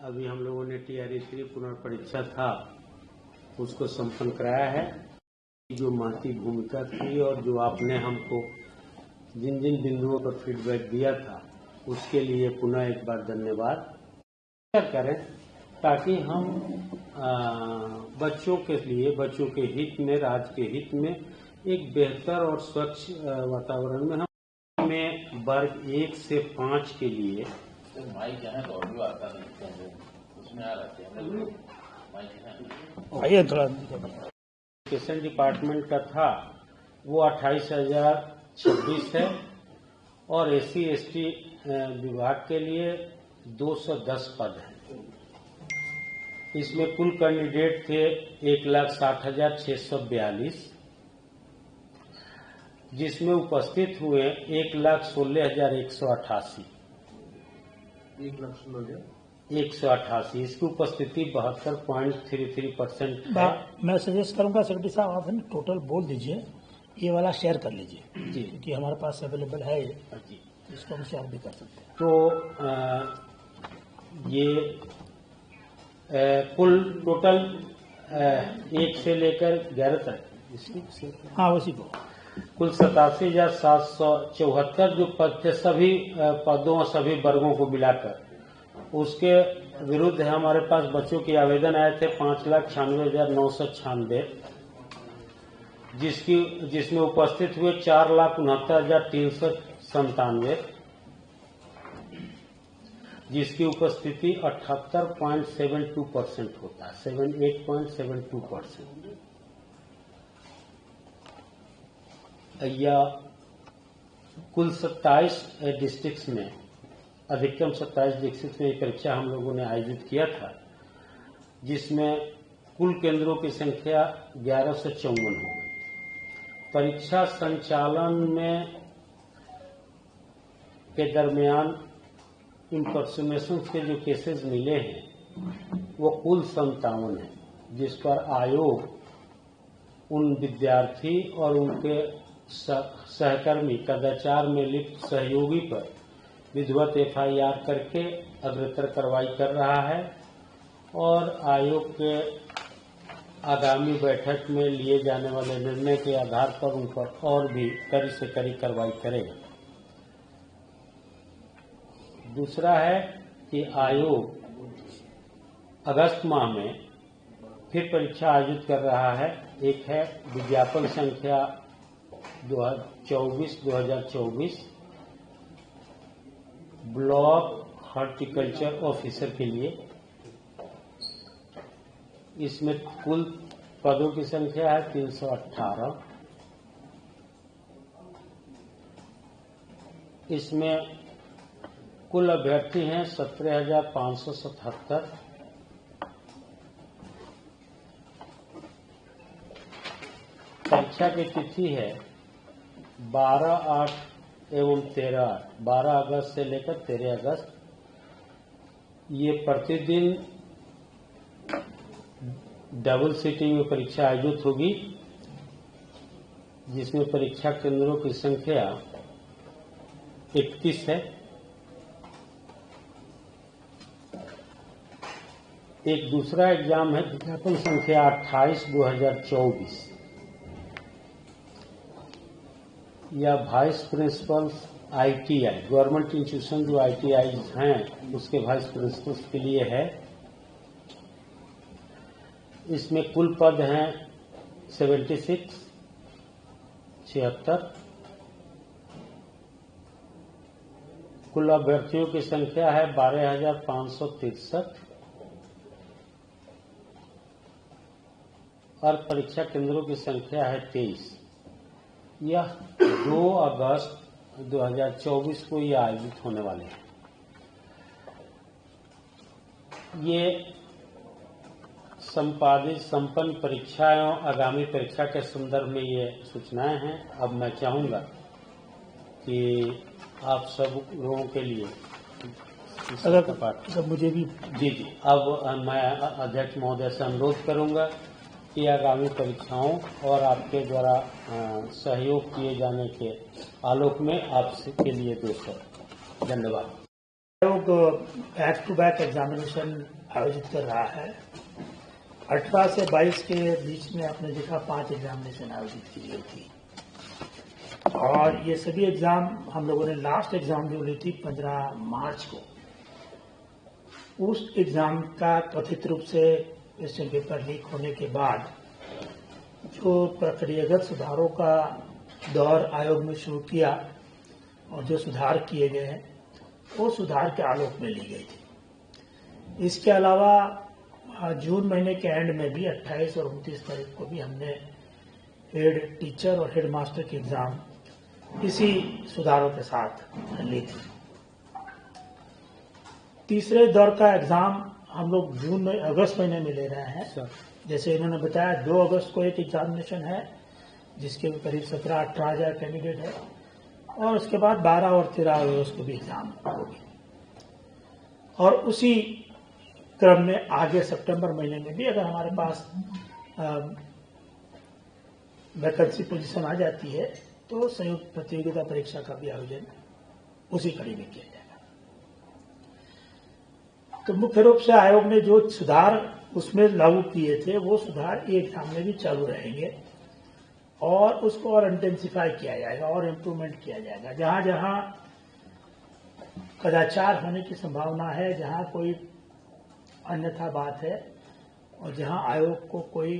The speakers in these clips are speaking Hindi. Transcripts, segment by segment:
अभी हम लोगों ने TRE-3 पुनर्परीक्षा था उसको संपन्न कराया है। जो महती भूमिका थी और जो आपने हमको जिन जिन बिंदुओं पर फीडबैक दिया था उसके लिए पुनः एक बार धन्यवाद करें, ताकि हम बच्चों के लिए, बच्चों के हित में, राज्य के हित में एक बेहतर और स्वच्छ वातावरण में हम में वर्ग 1 से 5 के लिए माइक है तो ऑडियो आता नहीं, उसमें आ रहे हैं माइक है। आइए थोड़ा एजुकेशन डिपार्टमेंट का था वो 28,026 है और SC/ST विभाग के लिए 210 पद हैं। इसमें कुल कैंडिडेट थे 1,60,642, जिसमें उपस्थित हुए 1,16,188। 1,16,188 इसकी उपस्थिति 72.33% है। मैं सजेस्ट करूंगा सेक्रेटरी साहब, आप टोटल बोल दीजिए, ये वाला शेयर कर लीजिए जी, क्योंकि हमारे पास अवेलेबल है जी, इसको हम शेयर भी कर सकते हैं। तो ये कुल टोटल 1 से लेकर 11 तक हाँ उसी को कुल 87,774 जो पद थे, सभी पदों और सभी वर्गों को मिलाकर। उसके विरुद्ध है हमारे पास बच्चों के आवेदन आए थे 5,96,996, जिसमें उपस्थित हुए 4,69,397, जिसकी उपस्थिति 78.72% होता है, 78.72%। या कुल 27 डिस्ट्रिक्ट्स में, अधिकतम 27 डिस्ट्रिक्ट में परीक्षा हम लोगों ने आयोजित किया था, जिसमें कुल केंद्रों की संख्या 1154 हो गई। परीक्षा संचालन में के दरमियान इम्पर्सोनेशन के जो केसेस मिले हैं वो कुल 57 है, जिस पर आयोग उन विद्यार्थी और उनके सहकर्मी कदाचार में लिप्त सहयोगी पर विधिवत FIR करके अग्रतर कार्रवाई कर रहा है और आयोग के आगामी बैठक में लिए जाने वाले निर्णय के आधार पर उन पर और भी कड़ी से कड़ी कार्रवाई करेगा। दूसरा है कि आयोग अगस्त माह में फिर परीक्षा आयोजित कर रहा है। एक है विज्ञापन संख्या 2024 ब्लॉक हॉर्टिकल्चर ऑफिसर के लिए। इसमें कुल पदों की संख्या है 318। इसमें कुल अभ्यर्थी हैं 17,577। परीक्षा की तिथि है 12/8 एवं 13/8, 12 अगस्त से लेकर 13 अगस्त। ये प्रतिदिन डबल सीटिंग में परीक्षा आयोजित होगी, जिसमें परीक्षा केंद्रों की संख्या 31 है। एक दूसरा एग्जाम है विज्ञापन संख्या 28/2024 या vice principles ITI, government institution जो ITI हैं उसके वाइस प्रिंसिपल्स के लिए है। इसमें कुल पद हैं 76। कुल अभ्यर्थियों की संख्या है 12,563 और परीक्षा केंद्रों की संख्या है 23। यह 2 अगस्त 2024 को ये आयोजित होने वाले हैं। ये संपन्न परीक्षाएं और आगामी परीक्षा के संदर्भ में ये सूचनाएं हैं। अब मैं चाहूंगा कि आप सब लोगों के लिए अगर मुझे भी जी अब मैं अध्यक्ष महोदय से अनुरोध करूंगा कि आगामी परीक्षाओं और आपके द्वारा सहयोग किए जाने के आलोक में आपके लिए 200 धन्यवाद। आयोग बैक टू बैक एग्जामिनेशन आयोजित कर रहा है। 18 से 22 के बीच में आपने देखा 5 एग्जामिनेशन आयोजित की गई थी और ये सभी एग्जाम हम लोगों ने लास्ट एग्जाम जो ली थी 15 मार्च को, उस एग्जाम का कथित रूप से क्वेश्चन पेपर लीक होने के बाद जो प्रक्रियागत सुधारों का दौर आयोग ने शुरू किया और जो सुधार किए गए हैं वो सुधार के आलोक में ली गई थी। इसके अलावा जून महीने के एंड में भी 28 और 29 तारीख को भी हमने हेड टीचर और हेड मास्टर की एग्जाम इसी सुधारों के साथ ली थी। तीसरे दौर का एग्जाम हम लोग अगस्त महीने में ले रहे हैं। जैसे इन्होंने बताया 2 अगस्त को एक एग्जामिनेशन है जिसके करीब 17-18 हजार कैंडिडेट है और उसके बाद 12 और 13 अगस्त को भी एग्जाम होगी और उसी क्रम में आगे सितंबर महीने में भी अगर हमारे पास वैकेंसी पोजीशन आ जाती है तो संयुक्त प्रतियोगिता परीक्षा का भी आयोजन उसी कड़ी में किया जाएगा। तो मुख्य रूप से आयोग ने जो सुधार उसमें लागू किए थे वो सुधार एक एग्जाम में भी चालू रहेंगे और उसको और इंटेंसिफाई किया जाएगा और इम्प्रूवमेंट किया जाएगा। जहां जहां कदाचार होने की संभावना है, जहां कोई अन्यथा बात है और जहां आयोग को कोई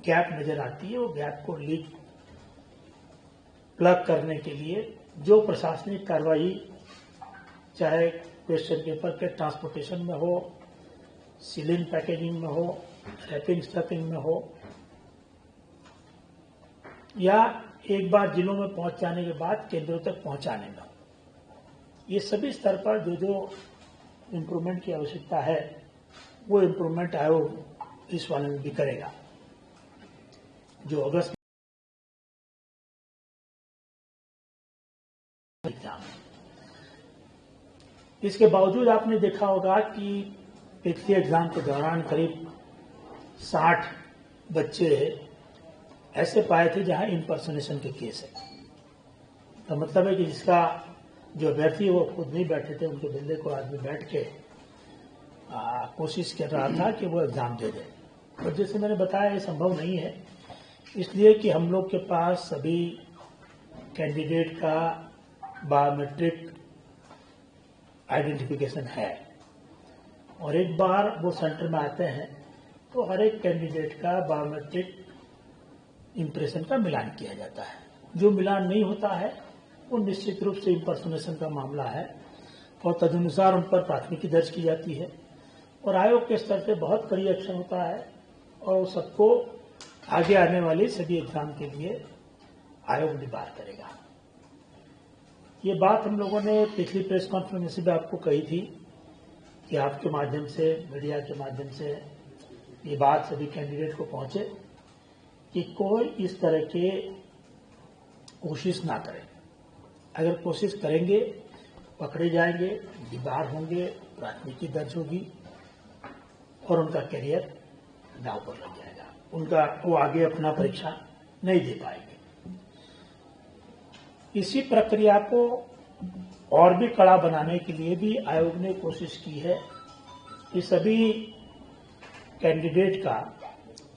गैप नजर आती है, वो गैप को लीक प्लग करने के लिए जो प्रशासनिक कार्रवाई चाहे क्वेश्चन पेपर के ट्रांसपोर्टेशन में हो, सीलिंग पैकेजिंग में हो, रैपिंग स्टफिंग में हो या एक बार जिलों में पहुंच जाने के बाद केंद्रों तक पहुंचाने में, ये सभी स्तर पर जो जो इम्प्रूवमेंट की आवश्यकता है वो इम्प्रूवमेंट आयोग इस वाले में भी करेगा। जो अगस्त एग्जाम, इसके बावजूद आपने देखा होगा कि पिछले एग्जाम के दौरान करीब 60 बच्चे ऐसे पाए थे जहां इम्पर्सनेशन के केस है। तो मतलब है कि जिसका जो अभ्यर्थी वो खुद नहीं बैठे थे, उनके बंदे को आदमी बैठ के कोशिश कर रहा था कि वो एग्जाम दे दे। और जैसे मैंने बताया ये संभव नहीं है, इसलिए कि हम लोग के पास सभी कैंडिडेट का बायोमेट्रिक आइडेंटिफिकेशन है और एक बार वो सेंटर में आते हैं तो हर एक कैंडिडेट का बायोमेट्रिक इंप्रेशन का मिलान किया जाता है। जो मिलान नहीं होता है वो निश्चित रूप से इम्पर्सनेशन का मामला है और तदनुसार उन पर प्राथमिकी दर्ज की जाती है और आयोग के स्तर से बहुत कड़ी एक्शन होता है और सबको आगे आने वाली सभी एग्जाम के लिए आयोग निबार करेगा। ये बात हम लोगों ने पिछली प्रेस कॉन्फ्रेंस में आपको कही थी कि आपके माध्यम से, मीडिया के माध्यम से ये बात सभी कैंडिडेट को पहुंचे कि कोई इस तरह के कोशिश ना करे। अगर कोशिश करेंगे पकड़े जाएंगे, दीवार होंगे, प्राथमिकी दर्ज होगी और उनका करियर दांव पर लग जाएगा, वो आगे अपना परीक्षा नहीं दे पाएंगे। इसी प्रक्रिया को और भी कड़ा बनाने के लिए भी आयोग ने कोशिश की है कि सभी कैंडिडेट का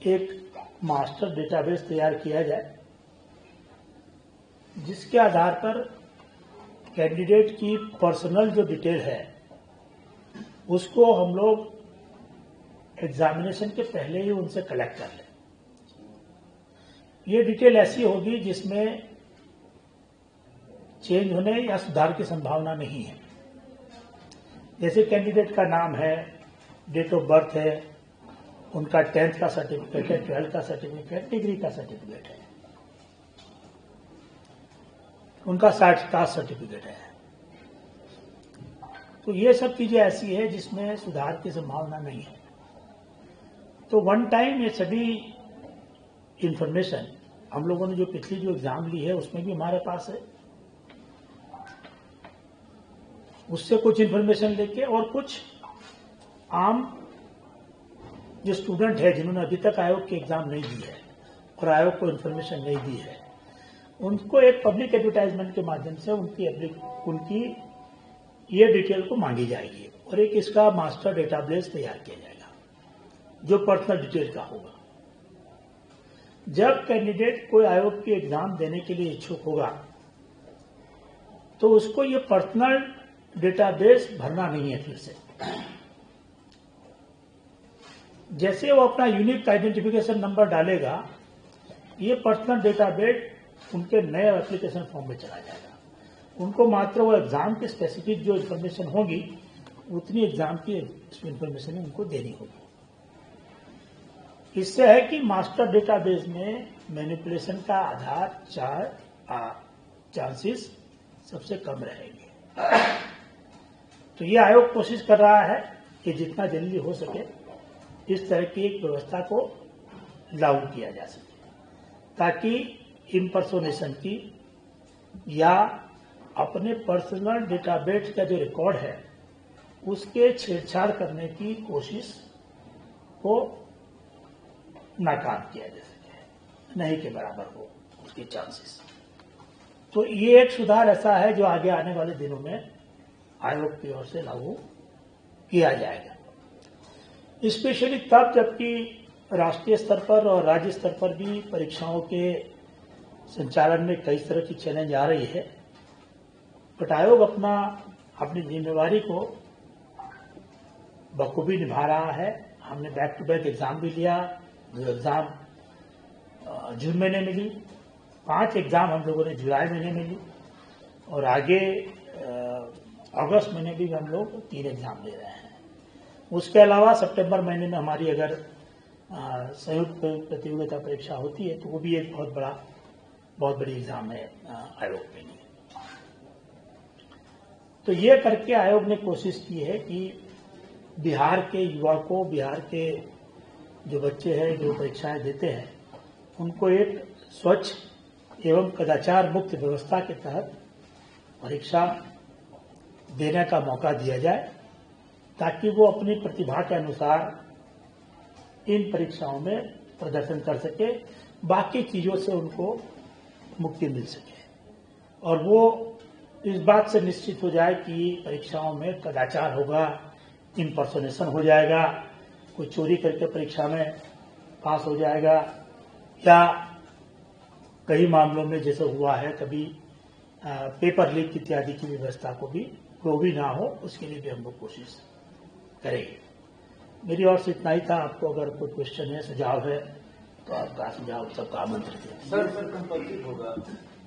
एक मास्टर डेटाबेस तैयार किया जाए जिसके आधार पर कैंडिडेट की पर्सनल जो डिटेल है उसको हम लोग एग्जामिनेशन के पहले ही उनसे कलेक्ट कर लें। ये डिटेल ऐसी होगी जिसमें चेंज होने या सुधार की संभावना नहीं है। जैसे कैंडिडेट का नाम है, डेट ऑफ बर्थ है, उनका 10th का सर्टिफिकेट है, 12th का सर्टिफिकेट, डिग्री का सर्टिफिकेट है, उनका कास्ट सर्टिफिकेट है। तो ये सब चीजें ऐसी है जिसमें सुधार की संभावना नहीं है। तो वन टाइम ये सभी इंफॉर्मेशन हम लोगों ने जो पिछली जो एग्जाम ली है उसमें भी हमारे पास है, उससे कुछ इन्फॉर्मेशन लेके और कुछ आम जो स्टूडेंट है जिन्होंने अभी तक आयोग की एग्जाम नहीं दी है और आयोग को इन्फॉर्मेशन नहीं दी है, उनको एक पब्लिक एडवर्टाइजमेंट के माध्यम से उनकी ये डिटेल को मांगी जाएगी और एक इसका मास्टर डेटाबेस तैयार किया जाएगा जो पर्सनल डिटेल का होगा। जब कैंडिडेट कोई आयोग की एग्जाम देने के लिए इच्छुक होगा तो उसको ये पर्सनल डेटाबेस भरना नहीं है फिर से। जैसे वो अपना यूनिक आइडेंटिफिकेशन नंबर डालेगा, ये पर्सनल डेटाबेस उनके नए एप्लीकेशन फॉर्म में चला जाएगा। उनको मात्र वो एग्जाम की स्पेसिफिक जो इन्फॉर्मेशन होगी उतनी एग्जाम की इन्फॉर्मेशन उनको देनी होगी। इससे है कि मास्टर डेटाबेस में मैनिपुलेशन का आधार चांसेस सबसे कम रहेंगे। तो ये आयोग कोशिश कर रहा है कि जितना जल्दी हो सके इस तरह की एक व्यवस्था को लागू किया जा सके, ताकि इम्पर्सोनेशन की या अपने पर्सनल डेटाबेस का जो रिकॉर्ड है उसके छेड़छाड़ करने की कोशिश को नाकाम किया जा सके, नहीं के बराबर हो उसके चांसेस। तो ये एक सुधार ऐसा है जो आगे आने वाले दिनों में आयोग की ओर से लागू किया जाएगा। स्पेशली तब जबकि राष्ट्रीय स्तर पर और राज्य स्तर पर भी परीक्षाओं के संचालन में कई तरह की चैलेंज आ रही है, बट आयोग अपनी जिम्मेवारी को बखूबी निभा रहा है। हमने बैक टू बैक एग्जाम भी लिया, जो एग्जाम जून महीने में ली, 5 एग्जाम हम लोगों ने जुलाई महीने में ली और आगे अगस्त महीने भी हम लोग 3 एग्जाम ले रहे हैं। उसके अलावा सितंबर महीने में हमारी अगर संयुक्त प्रतियोगिता परीक्षा होती है तो वो भी एक बहुत बड़ी एग्जाम है आयोग के लिए। तो ये करके आयोग ने कोशिश की है कि बिहार के युवा को, बिहार के जो बच्चे हैं जो परीक्षाएं देते हैं, उनको एक स्वच्छ एवं कदाचार मुक्त व्यवस्था के तहत परीक्षा देने का मौका दिया जाए, ताकि वो अपनी प्रतिभा के अनुसार इन परीक्षाओं में प्रदर्शन कर सके, बाकी चीजों से उनको मुक्ति मिल सके और वो इस बात से निश्चित हो जाए कि परीक्षाओं में कदाचार होगा, इम्पर्सोनेशन हो जाएगा, कोई चोरी करके परीक्षा में पास हो जाएगा, या कई मामलों में जैसे हुआ है कभी पेपर लीक इत्यादि की व्यवस्था को भी वो भी ना हो, उसके लिए भी हम लोग कोशिश करेंगे। मेरी ओर से इतना ही था। आपको अगर कोई क्वेश्चन है, सुझाव है तो आपका सुझाव सबका आमंत्रित है। सर कंपल्सरी होगा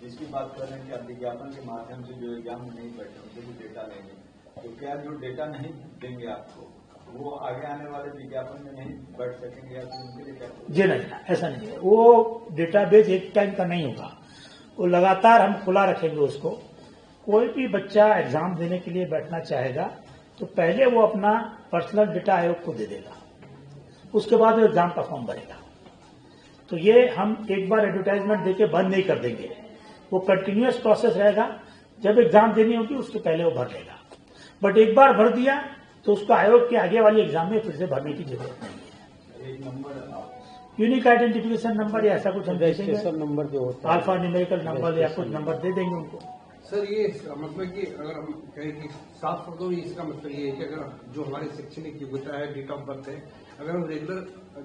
जिसकी बात कर रहे हैं कि आप विज्ञापन के माध्यम से जो एग्जाम में नहीं बैठे उनसे भी डेटा लेंगे, तो क्या जो डेटा नहीं देंगे आपको वो आगे आने वाले विज्ञापन में नहीं बैठ सकेंगे या फिर उनके लिए क्या? जी नहीं, ऐसा नहीं है। वो डेटाबेस एक टाइम का नहीं होगा, वो लगातार हम खुला रखेंगे उसको। कोई भी बच्चा एग्जाम देने के लिए बैठना चाहेगा तो पहले वो अपना पर्सनल डेटा आयोग को दे देगा, उसके बाद वो एग्जाम का फॉर्म भरेगा। तो ये हम एक बार एडवर्टाइजमेंट देके बंद नहीं कर देंगे, वो कंटिन्यूअस प्रोसेस रहेगा। जब एग्जाम देनी होगी उसके पहले वो भर लेगा, बट एक बार भर दिया तो उसको आयोग के आगे वाली एग्जाम में फिर से भरने की जरूरत नहीं है। एक नंबर यूनिक आइडेंटिफिकेशन नंबर या ऐसा कुछ हम रजिस्ट्रेशन नंबर जो होता है, अल्फा न्यूमेरिकल नंबर या कुछ नंबर दे देंगे उनको। सर ये मतलब कि अगर हम कहें कि साफ शब्दों में इसका मतलब ये है कि अगर जो हमारी शैक्षणिक योग्यता है, डेट ऑफ बर्थ है, अगर हम रेगुलर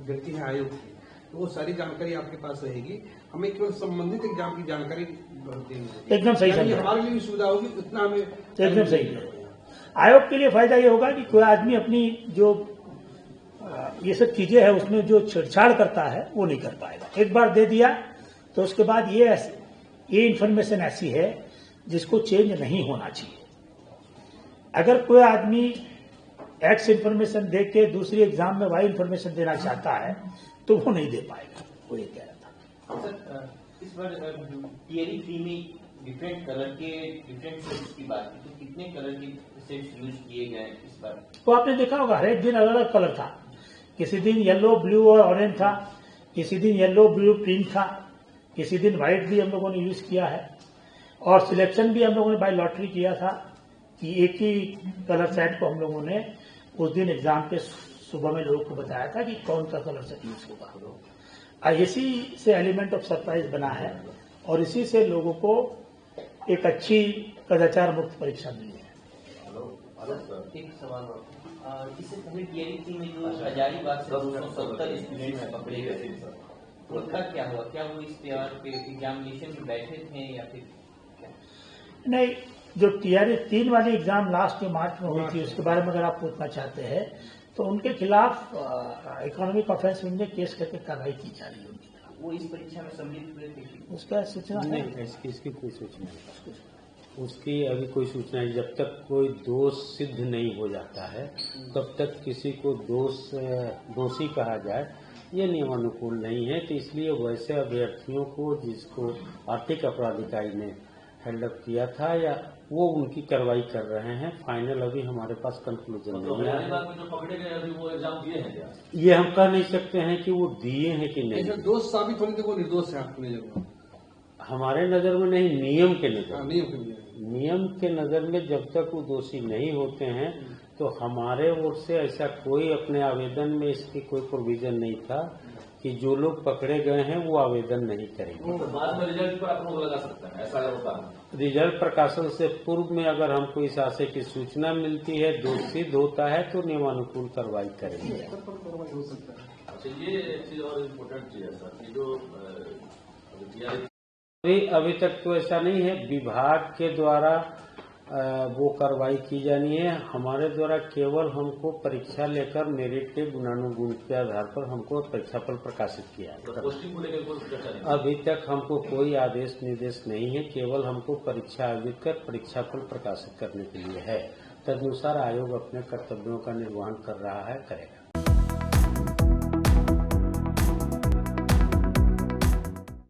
व्यक्ति हैं आयोग की, तो वो सारी जानकारी आपके पास रहेगी। हमें केवल संबंधित एग्जाम की जानकारी देनी होगी। एकदम सही समझा। हमारे लिए भी सुविधा होगी, उतना हमें एकदम सही है। आयोग के लिए फायदा ये होगा कि कोई आदमी अपनी जो ये सब चीजें है उसमें जो छेड़छाड़ करता है वो नहीं कर पाएगा। एक बार दे दिया तो उसके बाद ये इन्फॉर्मेशन ऐसी है जिसको चेंज नहीं होना चाहिए। अगर कोई आदमी एक्स इन्फॉर्मेशन दे के दूसरी एग्जाम में वाई इन्फॉर्मेशन देना चाहता है तो वो नहीं दे पाएगा। वो ये कह रहा था। सर इस बार थियरी 3 में डिफरेंट कलर के डिफरेंट सेट्स की बात की, तो कितने कलर के सेट्स यूज किए गए इस बार? तो आपने देखा होगा हर एक दिन अलग अलग कलर था। किसी दिन येलो, ब्लू और ऑरेंज था, किसी दिन येलो, ब्लू, पिंक था, किसी दिन व्हाइट भी हम लोगों ने यूज किया है। और सिलेक्शन भी हम लोगों ने बाय लॉटरी किया था कि एक ही कलर सेट को हम लोगों ने उस दिन एग्जाम के सुबह में लोगों को बताया था कि कौन सा कलर सेट यूज होगा। इसी से एलिमेंट ऑफ सरप्राइज बना है और इसी से लोगों को एक अच्छी कदाचार मुक्त परीक्षा मिली है। एक सवाल और इससे पहले टीआरई 3 में जो हजारीबाग से 270 स्टूडेंट्स पकड़े गए थे उनका क्या हुआ? क्या वो इस पेपर पे एग्जामिनेशन में बैठे थे या फिर क्या? नहीं, जो टीआरई 3 वाली एग्जाम लास्ट में मार्च में हुई थी उसके बारे में अगर आप पूछना चाहते हैं तो उनके खिलाफ इकोनॉमिक ऑफेंस विंग में केस करके कार्रवाई की जा रही होगी। वो इस परीक्षा में सम्मिलित हुए थे? उसका सूचना नहीं, इसकी कोई सूचना नहीं, उसकी अभी कोई सूचना नहीं। जब तक कोई दोष सिद्ध नहीं हो जाता है तब तक किसी को दोषी कहा जाए ये नियमानुकूल नहीं है। तो इसलिए वैसे अभ्यर्थियों को जिसको आर्थिक अपराध इकाई ने हेल्डअप किया था या वो उनकी कार्रवाई कर रहे हैं। फाइनल अभी हमारे पास कंक्लूजन नहीं है। जो पकड़े गए अभी वो एग्जाम दिए हैं क्या? ये हम कह नहीं सकते हैं कि वो दिए हैं कि नहीं। दोष साबित होने के वो निर्दोष है आपकी नजर में? हमारे नजर में नहीं, नियम के नजर में। नियम के नजर में जब तक वो दोषी नहीं होते हैं तो हमारे ओर से ऐसा कोई अपने आवेदन में इसकी कोई प्रोविजन नहीं था कि जो लोग पकड़े गए हैं वो आवेदन नहीं करेंगे। तो बाद में रिजल्ट पर आप लोग लगा सकते हैं, ऐसा होता है? रिजल्ट प्रकाशन से पूर्व में अगर हमको इस आशय की सूचना मिलती है, दोष सिद्ध होता है तो नियमानुकूल कार्रवाई करेंगे। अच्छा, ये एक चीज और इम्पोर्टेंट चीज है सर, कि जो अभी तक तो ऐसा नहीं है। विभाग के द्वारा वो कार्रवाई की जानी है। हमारे द्वारा केवल हमको परीक्षा लेकर मेरिट के गुणानुगुण के आधार पर हमको परीक्षाफल प्रकाशित किया है। पोस्टिंग को लेकर कोई चर्चा नहीं? अभी तक हमको कोई आदेश निर्देश नहीं है, केवल हमको परीक्षा आयोजित कर परीक्षाफल प्रकाशित करने के लिए है। तदनुसार आयोग अपने कर्तव्यों का निर्वहन कर रहा है, करेगा।